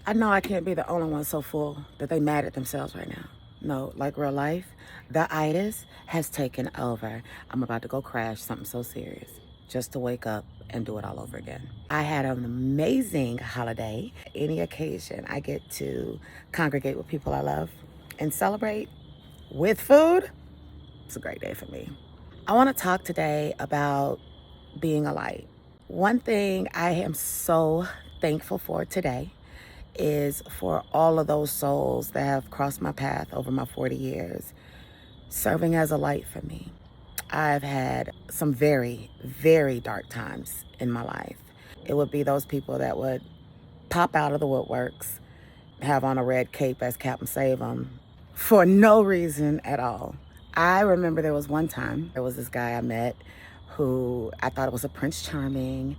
I know I can't be the only one so full that they mad at themselves right now. No, like real life, the itis has taken over. I'm about to go crash something so serious just to wake up and do it all over again. I had an amazing holiday. Any occasion I get to congregate with people I love and celebrate with food, it's a great day for me. I want to talk today about being a light. One thing I am so thankful for today is for all of those souls that have crossed my path over my 40 years, serving as a light for me. I've had some very, very dark times in my life. It would be those people that would pop out of the woodworks, have on a red cape as Captain Save 'em for no reason at all. I remember there was one time, there was this guy I met who I thought was a Prince Charming,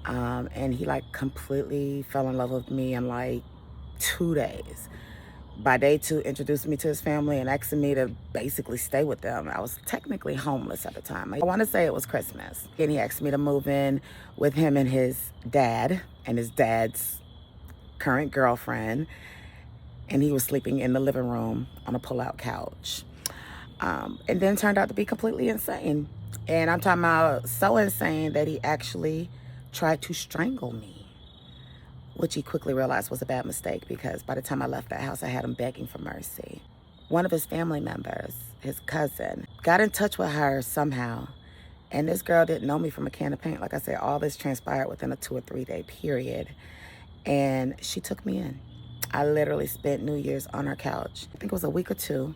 and he like completely fell in love with me in like 2 days. By day 2, introduced me to his family and asking me to basically stay with them. I was technically homeless at the time. I want to say it was Christmas. And he asked me to move in with him and his dad and his dad's current girlfriend. And he was sleeping in the living room on a pull-out couch. And then turned out to be completely insane. And I'm talking about so insane that he actually tried to strangle me, which he quickly realized was a bad mistake because by the time I left that house, I had him begging for mercy. One of his family members, his cousin, got in touch with her somehow. And this girl didn't know me from a can of paint. Like I said, all this transpired within a 2 or 3 day period. And she took me in. I literally spent New Year's on her couch. I think it was a week or 2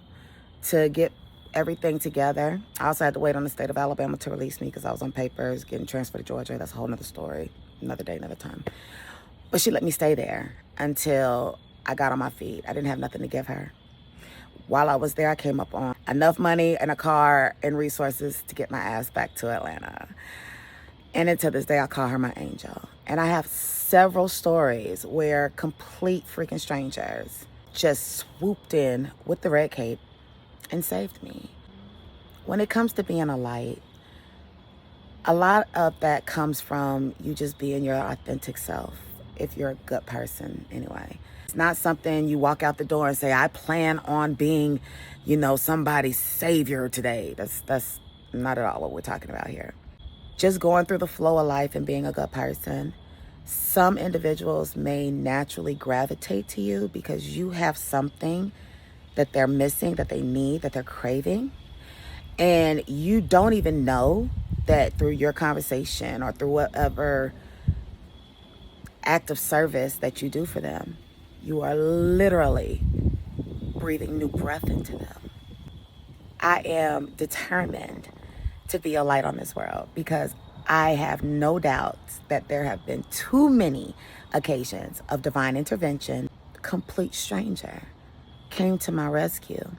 to get everything together. I also had to wait on the state of Alabama to release me because I was on papers, getting transferred to Georgia. That's a whole nother story. Another day, another time. But she let me stay there until I got on my feet. I didn't have nothing to give her. While I was there, I came up on enough money and a car and resources to get my ass back to Atlanta. And until this day, I call her my angel. And I have several stories where complete freaking strangers just swooped in with the red cape and saved me. When it comes to being a light, a lot of that comes from you just being your authentic self, if you're a good person anyway. It's not something you walk out the door and say, I plan on being, somebody's savior today. That's not at all what we're talking about here. Just going through the flow of life and being a good person. Some individuals may naturally gravitate to you because you have something that they're missing, that they need, that they're craving. And you don't even know that through your conversation or through whatever act of service that you do for them, you are literally breathing new breath into them. I am determined to be a light on this world because I have no doubts that there have been too many occasions of divine intervention. Complete stranger came to my rescue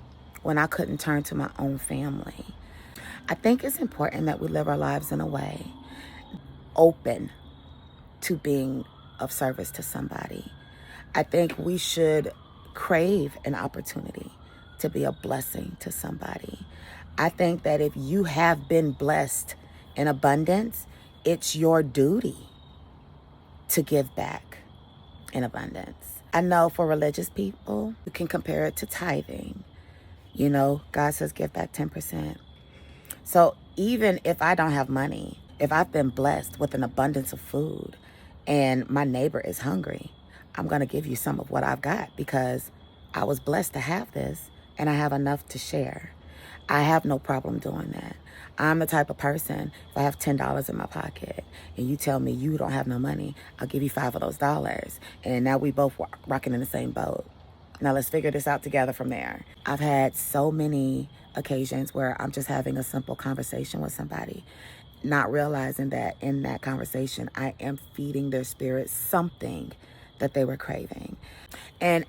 when I couldn't turn to my own family. I think it's important that we live our lives in a way open to being of service to somebody. I think we should crave an opportunity to be a blessing to somebody. I think that if you have been blessed in abundance, it's your duty to give back in abundance. I know for religious people, you can compare it to tithing. God says give back 10%. So even if I don't have money, if I've been blessed with an abundance of food and my neighbor is hungry, I'm going to give you some of what I've got because I was blessed to have this and I have enough to share. I have no problem doing that. I'm the type of person, if I have $10 in my pocket and you tell me you don't have no money, I'll give you 5 of those dollars. And now we both rocking in the same boat. Now let's figure this out together from there. I've had so many occasions where I'm just having a simple conversation with somebody, not realizing that in that conversation, I am feeding their spirit something that they were craving. And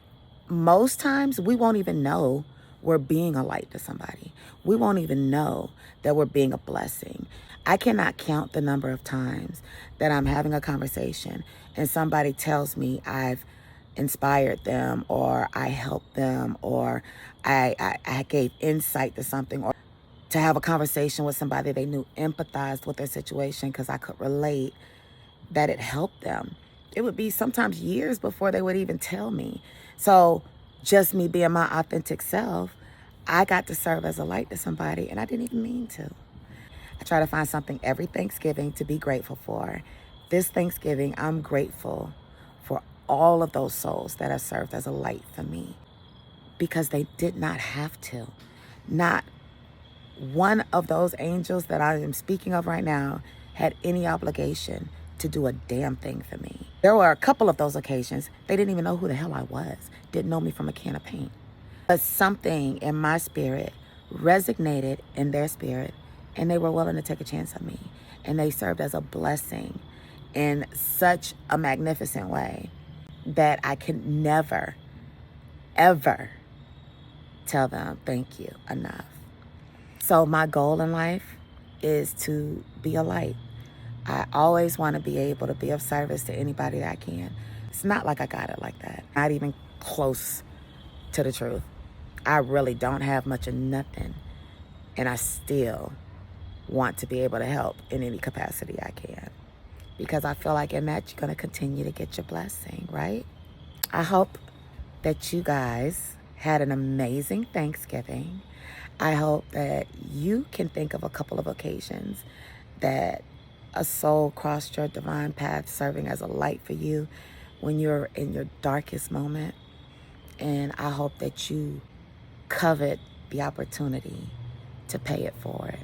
most times we won't even know we're being a light to somebody. We won't even know that we're being a blessing. I cannot count the number of times that I'm having a conversation and somebody tells me I've inspired them or I helped them or I gave insight to something, or to have a conversation with somebody they knew empathized with their situation because I could relate, that it helped them. it would be sometimes years before they would even tell me. So just me being my authentic self, I got to serve as a light to somebody, and I didn't even mean to. I try to find something every Thanksgiving to be grateful for. This Thanksgiving, I'm grateful for all of those souls that have served as a light for me, because they did not have to. Not one of those angels that I am speaking of right now had any obligation to do a damn thing for me. There were a couple of those occasions, they didn't even know who the hell I was, didn't know me from a can of paint. But something in my spirit resonated in their spirit, and they were willing to take a chance on me. And they served as a blessing in such a magnificent way that I can never, ever tell them thank you enough. So my goal in life is to be a light. I always want to be able to be of service to anybody that I can. It's not like I got it like that. Not even close to the truth. I really don't have much of nothing, and I still want to be able to help in any capacity I can, because I feel like in that you're going to continue to get your blessing, right? I hope that you guys had an amazing Thanksgiving. I hope that you can think of a couple of occasions that a soul crossed your divine path, serving as a light for you when you're in your darkest moment. And I hope that you covet the opportunity to pay it forward.